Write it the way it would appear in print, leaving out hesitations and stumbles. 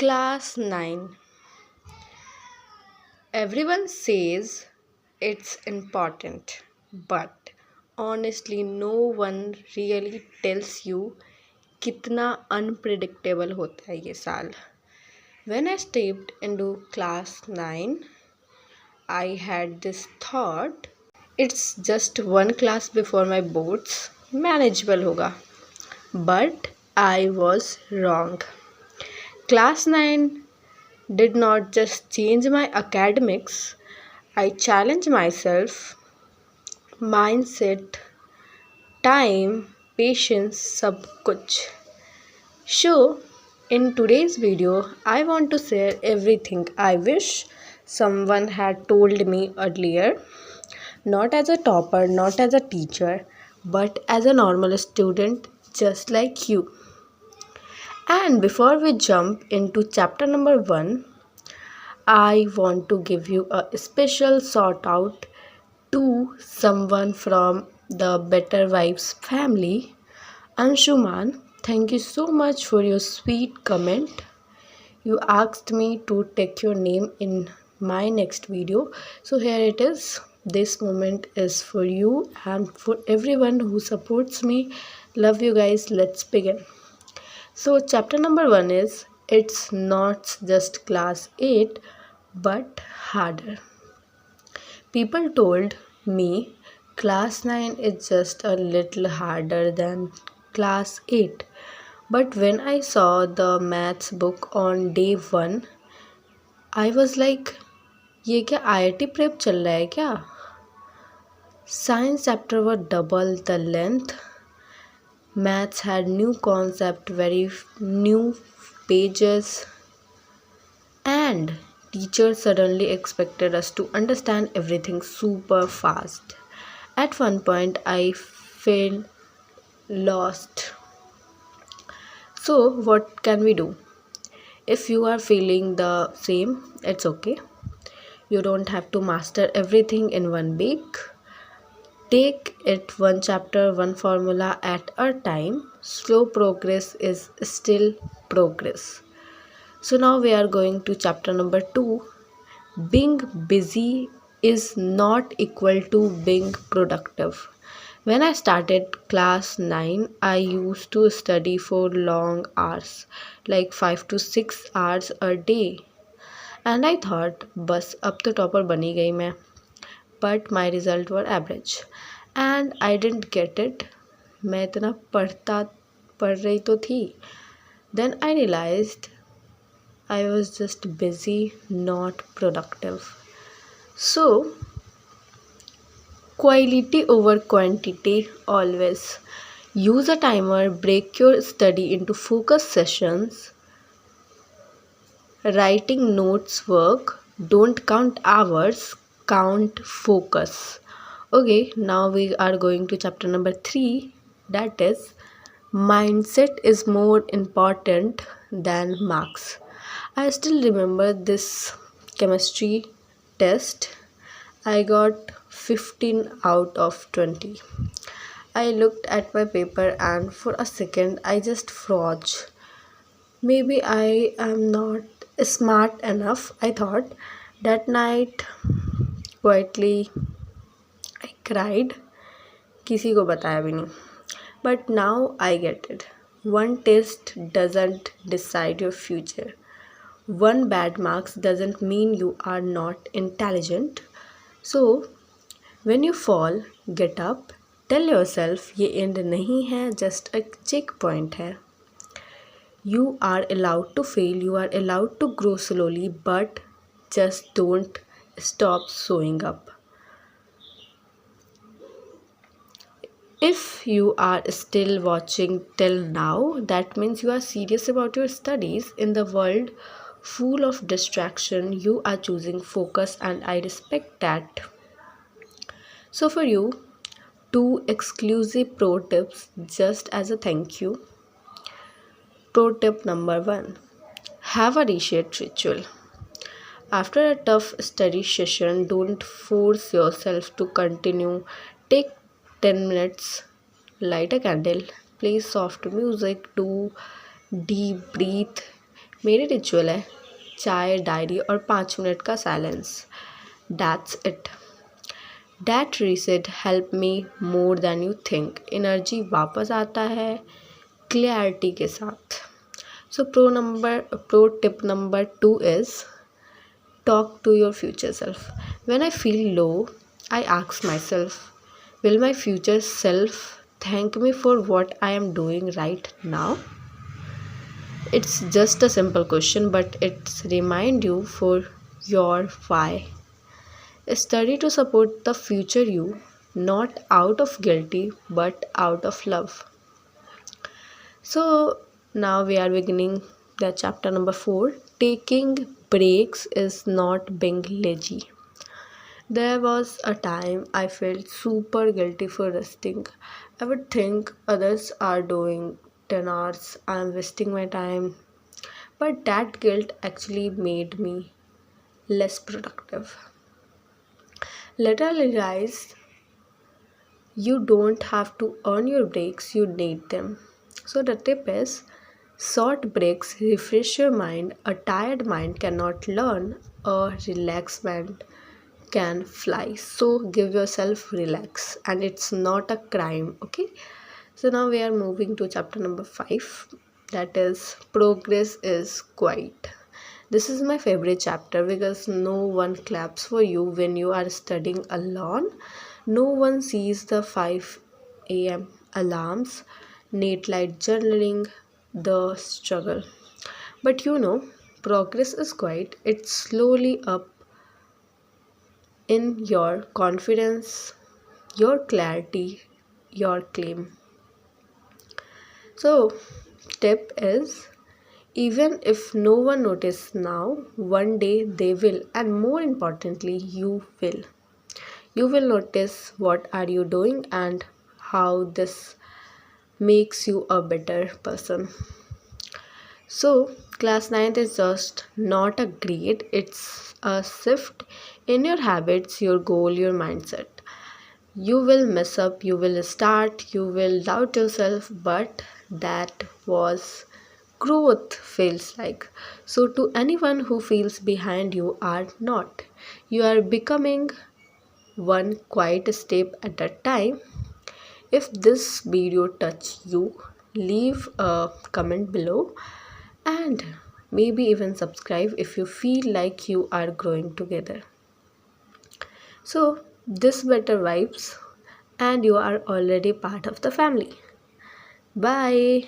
Class 9. Everyone says it's important, but honestly, no one really tells you कितना unpredictable होता है ये साल. When I stepped into class 9, I had this thought, it's just one class before my boards, manageable होगा. But I was wrong. Class 9 did not just change my academics, I challenged myself, mindset, time, patience, sab kuch. So, in today's video, I want to share everything I wish someone had told me earlier, not as a topper, not as a teacher, but as a normal student just like you. And before we jump into chapter number 1, I want to give you a special shout out to someone from the Better Vibes family. Ansuman, thank you so much for your sweet comment. You asked me to take your name in my next video. So here it is. This moment is for you and for everyone who supports me. Love you guys. Let's begin. So chapter number 1 is it's not just class 8 but harder. People told me class 9 is just a little harder than class 8. But when I saw the maths book on day 1, I was like, ये क्या IIT prep चल रहा है क्या? Science chapter were double the length. Maths had new concept, very new pages, and teachers suddenly expected us to understand everything super fast. At one point, I felt lost. So, what can we do? If you are feeling the same, it's okay. You don't have to master everything in one week. Take it one chapter, one formula at a time. Slow progress is still progress. So now we are going to chapter number 2. Being busy is not equal to being productive. When I started class 9, I used to study for long hours, like 5 to 6 hours a day. And I thought, बस अब तो topper बनी गई मैं. But my results were average. And I didn't get it. मैं इतना पढ़ रही तो थी. Then I realized I was just busy, not productive. So, quality over quantity always. Use a timer, break your study into focus sessions. Writing notes work. Don't count hours, count focus. Okay, now we are going to chapter number 3. That is, mindset is more important than marks. I still remember this chemistry test. I got 15 out of 20. I looked at my paper and for a second I just froze. Maybe I am not smart enough, I thought. That night, quietly, I cried. किसी को बताया भी नहीं. But now I get it. One test doesn't decide your future. One bad marks doesn't mean you are not intelligent. So, when you fall, get up. Tell yourself ये end नहीं है, just a checkpoint है. You are allowed to fail, you are allowed to grow slowly, but just don't stop showing up. If you are still watching till now, that means you are serious about your studies. In the world full of distraction, you are choosing focus, and I respect that. So for you, 2 exclusive pro tips just as a thank you. Pro tip number 1. Have a reset ritual. After a tough study session, don't force yourself to continue. Take 10 minutes, light a candle, play soft music, do deep breathe, मेरी ritual है चाय, diary और 5 minute का silence. That's it. That reset help me more than you think. Energy वापस आता है clarity के साथ. सो pro tip number 2 is talk to your future self. When I feel low, I ask myself, will my future self thank me for what I am doing right now? It's just a simple question, but it's remind you for your why. Study to support the future you, not out of guilty, but out of love. So now we are beginning the chapter number 4. Taking breaks is not being lazy. There was a time I felt super guilty for resting. I would think others are doing 10 hours, I am wasting my time. But that guilt actually made me less productive. Later I realized you don't have to earn your breaks, you need them. So the tip is short breaks refresh your mind. A tired mind cannot learn, a relaxed mind can fly. So give yourself relax, and it's not a crime, okay? So now we are moving to chapter number 5, that is progress is quiet. This is my favorite chapter because no one claps for you when you are studying alone. No one sees the 5 a.m. alarms, late night journaling, the struggle. But progress is quiet. It's slowly up in your confidence, your clarity, your claim. So, tip is even if no one notices now, one day they will, and more importantly, you will. You will notice what are you doing and how this makes you a better person. So, class 9th is just not a grade, it's a shift in your habits, your goal, your mindset. You will mess up, you will start, you will doubt yourself, but that was growth feels like. So, to anyone who feels behind, you are not. You are becoming one quiet step at a time. If this video touched you, leave a comment below and maybe even subscribe if you feel like you are growing together. So, this better vibes, and you are already part of the family. Bye.